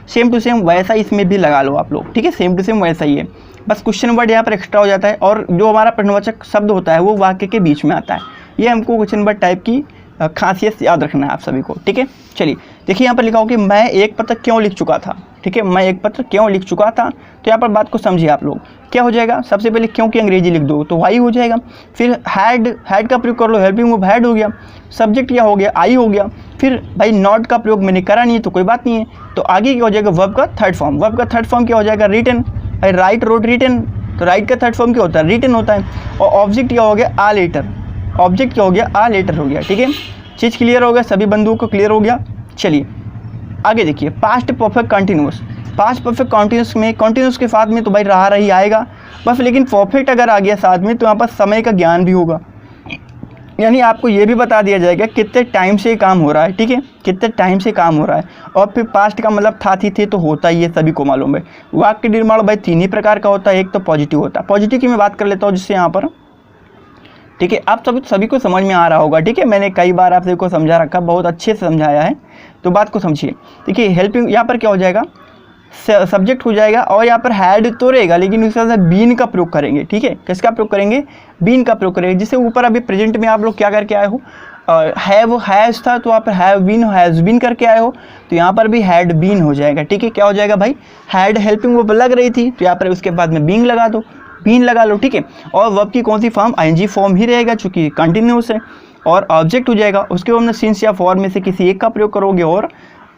सेम टू सेम वैसा इसमें भी लगा लो आप लोग, ठीक है, सेम टू सेम वैसा ही है, बस क्वेश्चन वर्ड यहाँ पर एक्स्ट्रा हो जाता है, और जो हमारा प्रश्नवाचक शब्द होता है वो वाक्य के बीच में आता है। ये हमको क्वेश्चन वर्ड टाइप की खासियत याद रखना है आप सभी को, ठीक है। चलिए देखिए यहाँ पर लिखा हो कि मैं एक पत्र क्यों लिख चुका था, ठीक है, मैं एक पत्र क्यों लिख चुका था। तो यहाँ पर बात को समझिए आप लोग, क्या हो जाएगा, सबसे पहले क्यों की अंग्रेजी लिख दो तो वाई हो जाएगा, फिर हैड का प्रयोग कर लो, हेल्पिंग वर्ब हैड हो गया, सब्जेक्ट क्या हो गया, आई हो गया, फिर भाई नॉट का प्रयोग मैंने करा नहीं है तो कोई बात नहीं है, तो आगे क्या हो जाएगा, वर्ब का थर्ड फॉर्म। वर्ब का थर्ड फॉर्म क्या हो जाएगा, रिटन, राइट रोट रिटन, तो राइट का थर्ड फॉर्म क्या होता है, रिटन होता है, और ऑब्जेक्ट क्या हो गया, आ लेटर, ऑब्जेक्ट क्या हो गया, आ लेटर हो गया, ठीक है। चीज़ क्लियर हो गया, सभी बंधुओं को क्लियर हो गया। चलिए आगे देखिए, past perfect continuous. Past perfect continuous में, कंटिन्यूस के साथ में तो भाई रहा रही आएगा बस, लेकिन परफेक्ट अगर आ गया साथ में तो यहाँ पर समय का ज्ञान भी होगा, यानी आपको ये भी बता दिया जाएगा कितने टाइम से काम हो रहा है, ठीक है, कितने टाइम से काम हो रहा है। और फिर पास्ट का मतलब था, थी, थे, तो होता ही है, सभी को मालूम है। वाक्य निर्माण भाई तीन ही प्रकार का होता है, एक तो पॉजिटिव होता है, पॉजिटिव की मैं बात कर लेता हूँ जिससे यहाँ पर, ठीक है, आप सभी को समझ में आ रहा होगा, ठीक है, मैंने कई बार आप सभी को समझा रखा, बहुत अच्छे से समझाया है, तो बात को समझिए। देखिए हेल्पिंग यहाँ पर क्या हो जाएगा, सब्जेक्ट हो जाएगा, और यहाँ पर हैड तो रहेगा लेकिन उसके साथ बीन का प्रयोग करेंगे, ठीक है, किसका प्रयोग करेंगे, बीन का प्रयोग करेंगे। जिससे ऊपर अभी प्रेजेंट में आप लोग क्या करके आए हो, हैव हैज़ था तो आप हैव बीन हैज़ बीन करके आए हो, तो यहाँ पर भी हैड बीन हो जाएगा, ठीक है। क्या हो जाएगा भाई, हैड हेल्पिंग वर्ब लग रही थी तो यहाँ पर उसके बाद में बीन लगा दो, बीन लगा लो, ठीक है। और वर्ब की कौन सी फॉर्म, आईएनजी फॉर्म ही रहेगा चूंकि कंटिन्यूस है, और ऑब्जेक्ट हो जाएगा। उसके बाद में सिंस या फॉर में से किसी एक का प्रयोग करोगे,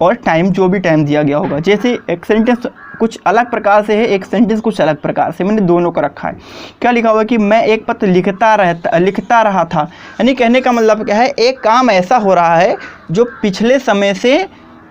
और टाइम जो भी टाइम दिया गया होगा। जैसे एक सेंटेंस कुछ अलग प्रकार से है, एक सेंटेंस कुछ अलग प्रकार से, मैंने दोनों को रखा है। क्या लिखा हुआ है कि मैं एक पत्र लिखता रहा था, यानी कहने का मतलब क्या है, एक काम ऐसा हो रहा है जो पिछले समय से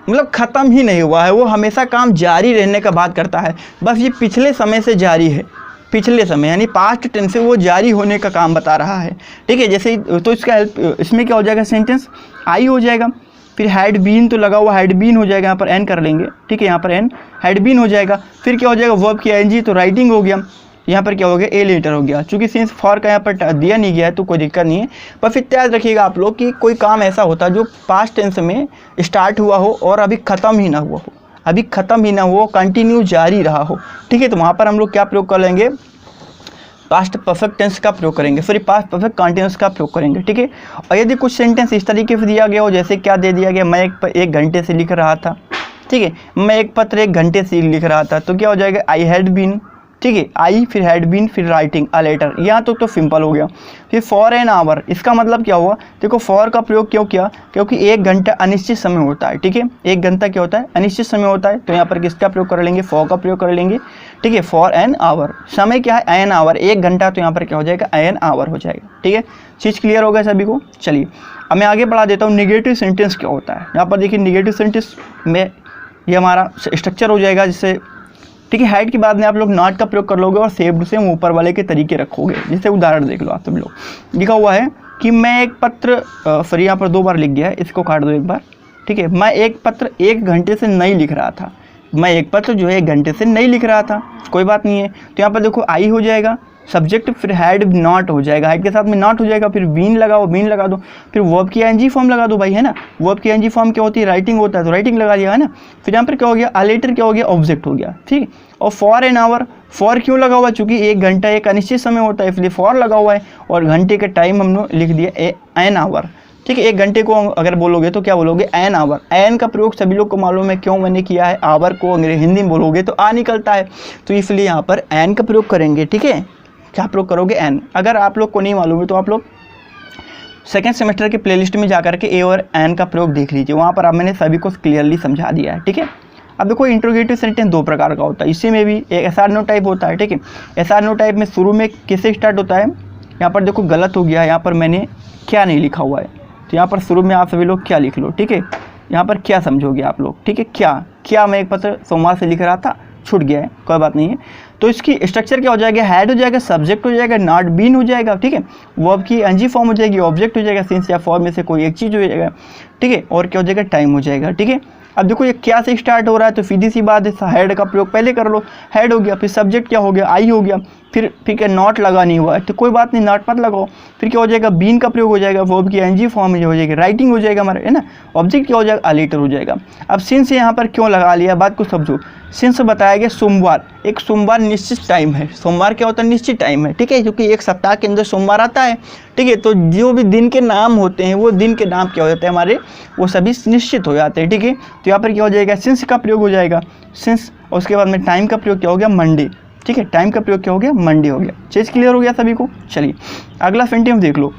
मतलब ख़त्म ही नहीं हुआ है, वो हमेशा काम जारी रहने का बात करता है, बस ये पिछले समय से जारी है, पिछले समय यानी पास्ट टेंस से वो जारी होने का काम बता रहा है, ठीक है। जैसे तो इसका हेल्प, इसमें क्या हो जाएगा, सेंटेंस आई हो जाएगा, फिर हैड बीन तो लगा हुआ हैड बीन हो जाएगा, यहाँ पर एन कर लेंगे, ठीक है, यहाँ पर एन हैड बीन हो जाएगा। फिर क्या हो जाएगा, वर्ब की आईएनजी तो राइटिंग हो गया, यहाँ पर क्या हो गया, ए लेटर हो गया। चूंकि सिंस फॉर का यहाँ पर दिया नहीं गया है तो कोई दिक्कत नहीं है, पर फिर याद रखिएगा आप लोग कि कोई काम ऐसा होता है जो पास्ट टेंस में स्टार्ट हुआ हो और अभी ख़त्म ही ना हुआ हो, अभी ख़त्म ही ना हो, कंटिन्यू जारी रहा हो, ठीक है। तो वहाँ पर हम लोग क्या प्रयोग कर लेंगे, पास्ट परफेक्ट टेंस का प्रयोग करेंगे, फिर पास्ट परफेक्ट कंटिन्यूस का प्रयोग करेंगे, ठीक है। और यदि कुछ सेंटेंस इस तरीके से दिया गया हो, जैसे क्या दे दिया गया, मैं एक घंटे से लिख रहा था, ठीक है, मैं एक पत्र 1 घंटे से लिख रहा था, तो क्या हो जाएगा, आई हैड बीन, ठीक है, आई फिर हैड बीन फिर राइटिंग अ लेटर, यहाँ तो सिंपल हो गया। फिर फॉर एन आवर, इसका मतलब क्या हुआ, देखो फॉर का प्रयोग क्यों किया, क्योंकि 1 घंटा अनिश्चित समय होता है, ठीक है, 1 घंटा क्या होता है, अनिश्चित समय होता है, तो यहाँ पर किसका प्रयोग कर लेंगे, फॉर का प्रयोग कर लेंगे, ठीक है। फॉर एन आवर, समय क्या है, एन आवर, 1 घंटा, तो यहाँ पर क्या हो जाएगा, एन आवर हो जाएगा, ठीक है। चीज़ क्लियर हो गया सभी को। चलिए अब मैं आगे बढ़ा देता हूँ, निगेटिव सेंटेंस क्या होता है। यहाँ पर देखिए निगेटिव सेंटेंस में ये हमारा स्ट्रक्चर हो जाएगा, जिससे ठीक है, हैड के बाद में आप लोग नॉट का प्रयोग कर लोगे और सेम टू सेम ऊपर वाले के तरीके रखोगे। जैसे उदाहरण देख लो आप सब लोग, लिखा हुआ है कि मैं एक पत्र, सॉरी यहाँ पर 2 बार लिख गया है, इसको काट दो एक बार, ठीक है, मैं एक पत्र 1 घंटे से नहीं लिख रहा था, मैं एक पत्र जो है 1 घंटे से नहीं लिख रहा था, कोई बात नहीं है। तो यहाँ पर देखो आई हो जाएगा, सब्जेक्ट फिर हैड नॉट हो जाएगा, हैड के साथ में नॉट हो जाएगा, फिर बीन लगाओ, बीन लगा दो, फिर वर्ब की एनजी फॉर्म लगा दो भाई, है ना। वर्ब की एनजी फॉर्म क्या होती है, राइटिंग होता है, तो राइटिंग लगा दिया, है ना। फिर यहाँ पर क्या हो गया, आ लेटर क्या हो गया, ऑब्जेक्ट हो गया, ठीक। और फॉर एन आवर, फॉर क्यों लगा हुआ है, चूंकि 1 घंटा एक अनिश्चित समय होता है, इसलिए फॉर लगा हुआ है, और घंटे का टाइम हमने लिख दिया एन आवर, ठीक है। 1 घंटे को अगर बोलोगे तो क्या बोलोगे, एन आवर। एन का प्रयोग सभी लोग को मालूम है क्यों मैंने किया है, आवर को अंग्रेजी हिंदी में बोलोगे तो आ निकलता है, तो इसलिए यहाँ पर एन का प्रयोग करेंगे, ठीक है। क्या प्रयोग करोगे, एन। अगर आप लोग को नहीं मालूम है तो आप लोग सेकेंड सेमेस्टर के प्लेलिस्ट में जाकर के ए और एन का प्रयोग देख लीजिए, वहाँ पर अब मैंने सभी को क्लियरली समझा दिया है, ठीक है। अब देखो इंट्रोगेटिव सेंटेंस 2 प्रकार का होता है, इसी में भी एक एस आर नो टाइप होता है, ठीक है। एस आर नो टाइप में शुरू में किससे स्टार्ट होता है, यहाँ पर देखो गलत हो गया, यहाँ पर मैंने क्या नहीं लिखा हुआ है, तो यहाँ पर शुरू में आप सभी लोग क्या लिख लो, ठीक है। यहाँ पर क्या समझोगे आप लोग, ठीक है। क्या मैं एक पत्र सोमवार से लिख रहा था, छूट गया है, कोई बात नहीं है। तो इसकी स्ट्रक्चर क्या हो जाएगा, हैड हो जाएगा, सब्जेक्ट हो जाएगा, नॉट बीन हो जाएगा, ठीक है। वर्ब की एनजी फॉर्म हो जाएगी, ऑब्जेक्ट हो जाएगा, सिंस या फॉर में से कोई एक चीज़ हो जाएगा, ठीक है। और क्या हो जाएगा, टाइम हो जाएगा, ठीक है। अब देखो ये क्या से स्टार्ट हो रहा है, तो सीधी सी बात है, हेड का प्रयोग पहले कर लो, हेड हो गया, फिर सब्जेक्ट क्या हो गया, आई हो गया, फिर ठीक है नॉट लगा नहीं हुआ है तो कोई बात नहीं, नॉट मत लगाओ। फिर क्या हो जाएगा, बीन का प्रयोग हो जाएगा, वर्ब की एनजी फॉर्म में हो जाएगी, राइटिंग हो जाएगा हमारा, है ना। ऑब्जेक्ट क्या हो जाएगा, लेटर हो जाएगा। अब सिंस यहाँ पर क्यों लगा लिया, बात को समझो। सिंस बताया गया सोमवार, एक सोमवार निश्चित टाइम है, सोमवार क्या होता है, निश्चित टाइम है, ठीक है, क्योंकि एक सप्ताह के अंदर सोमवार आता है, ठीक है। तो जो भी दिन के नाम होते हैं वो दिन के नाम क्या हो जाते हैं हमारे, वो सभी निश्चित हो जाते हैं, ठीक है। तो यहाँ पर क्या हो जाएगा, सिंस का प्रयोग हो जाएगा, सिंस, और उसके बाद में टाइम का प्रयोग क्या हो गया, मंडे, ठीक है। टाइम का प्रयोग क्या हो गया, मंडे हो गया। चीज़ क्लियर हो गया सभी को। चलिए अगला सेंटेंस देख लो,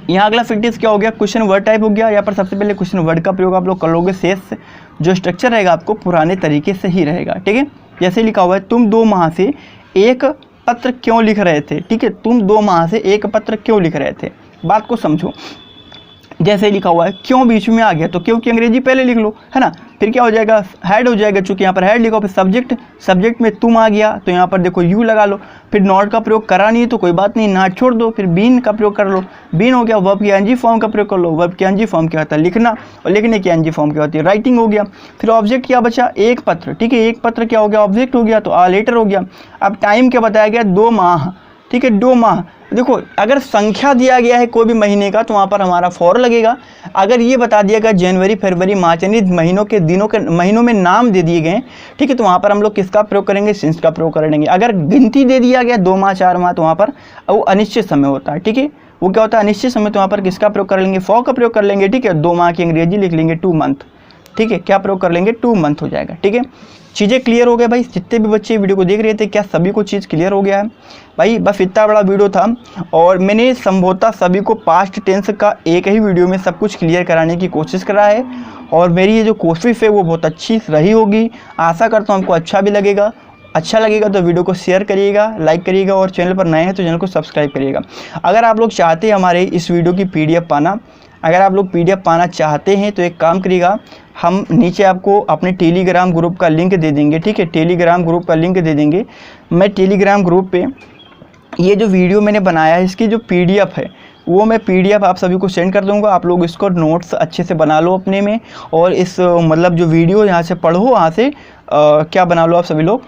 यहाँ अगला सेंटेंस क्या हो गया, क्वेश्चन वर्ड टाइप हो गया। यहाँ पर सबसे पहले क्वेश्चन वर्ड का प्रयोग आप लोग कर लोगे, शेष जो स्ट्रक्चर रहेगा आपको पुराने तरीके से ही रहेगा, ठीक है। जैसे लिखा हुआ है, तुम 2 माह से एक पत्र क्यों लिख रहे थे, ठीक है। तुम 2 माह से एक पत्र क्यों लिख रहे थे, बात को समझो। जैसे लिखा हुआ है, क्यों बीच में आ गया, तो क्यों की अंग्रेजी पहले लिख लो, है ना। फिर क्या हो जाएगा, हैड हो जाएगा, चूंकि यहाँ पर हैड लिखा, फिर सब्जेक्ट में तुम आ गया, तो यहाँ पर देखो यू लगा लो। फिर नॉट का प्रयोग करा नहीं है तो कोई बात नहीं, नॉट छोड़ दो। फिर बीन का प्रयोग कर लो, बीन हो गया, वर्ब की एनजी फॉर्म का प्रयोग कर लो। वर्ब की एनजी फॉर्म क्या होता है, लिखना, और लिखने की एनजी फॉर्म क्या होती है, राइटिंग हो गया। फिर ऑब्जेक्ट क्या बचा, एक पत्र, ठीक है। एक पत्र क्या हो गया, ऑब्जेक्ट हो गया, तो आ लेटर हो गया। अब टाइम क्या बताया गया, 2 माह, ठीक है, 2 माह। देखो अगर संख्या दिया गया है कोई भी महीने का तो वहाँ पर हमारा फॉर लगेगा। अगर ये बता दिया गया जनवरी फरवरी मार्च, यानी महीनों के दिनों के महीनों में नाम दे दिए गए, ठीक है, तो वहाँ पर हम लोग किसका प्रयोग करेंगे, सिंस का प्रयोग करेंगे। अगर गिनती दे दिया गया 2 माह 4 माह, तो वहाँ पर वो अनिश्चित समय होता है, ठीक है। वो क्या होता है, अनिश्चित समय, तो वहाँ पर किसका प्रयोग कर लेंगे, फॉर का प्रयोग कर लेंगे, ठीक है। 2 माह की अंग्रेजी लिख लेंगे 2 मंथ, ठीक है। क्या प्रयोग कर लेंगे, 2 मंथ हो जाएगा, ठीक है। चीज़ें क्लियर हो गए भाई, जितने भी बच्चे वीडियो को देख रहे थे, क्या सभी को चीज़ क्लियर हो गया है भाई। बस इतना बड़ा वीडियो था, और मैंने संभवतः सभी को पास्ट टेंस का एक ही वीडियो में सब कुछ क्लियर कराने की कोशिश करा है, और मेरी ये जो कोशिश है वो बहुत अच्छी रही होगी। आशा करता हूँ हमको अच्छा भी लगेगा। अच्छा लगेगा तो वीडियो को शेयर करिएगा, लाइक करिएगा, और चैनल पर नए हैं तो चैनल को सब्सक्राइब करिएगा। अगर आप लोग चाहते हैं हमारे इस वीडियो की PDF पाना, अगर आप लोग PDF पाना चाहते हैं तो एक काम करिएगा, हम नीचे आपको अपने टेलीग्राम ग्रुप का लिंक दे देंगे, ठीक है। टेलीग्राम ग्रुप का लिंक दे देंगे। मैं टेलीग्राम ग्रुप पे ये जो वीडियो मैंने बनाया है इसकी जो PDF है वो मैं PDF आप सभी को सेंड कर दूंगा। आप लोग इसको नोट्स अच्छे से बना लो अपने में, और इस मतलब जो वीडियो यहाँ से पढ़ो, वहाँ से क्या बना लो आप सभी लोग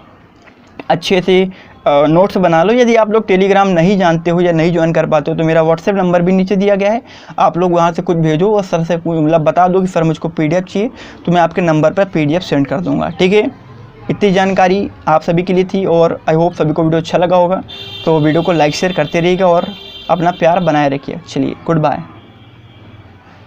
अच्छे से नोट्स बना लो। यदि आप लोग टेलीग्राम नहीं जानते हो या नहीं ज्वाइन कर पाते हो तो मेरा व्हाट्सएप नंबर भी नीचे दिया गया है, आप लोग वहाँ से कुछ भेजो और सर से मतलब बता दो कि सर मुझको PDF चाहिए, तो मैं आपके नंबर पर PDF सेंड कर दूँगा, ठीक है। इतनी जानकारी आप सभी के लिए थी, और आई होप सभी को वीडियो अच्छा लगा होगा। तो वीडियो को लाइक शेयर करते रहिएगा और अपना प्यार बनाए रखिए। चलिए गुड बाय।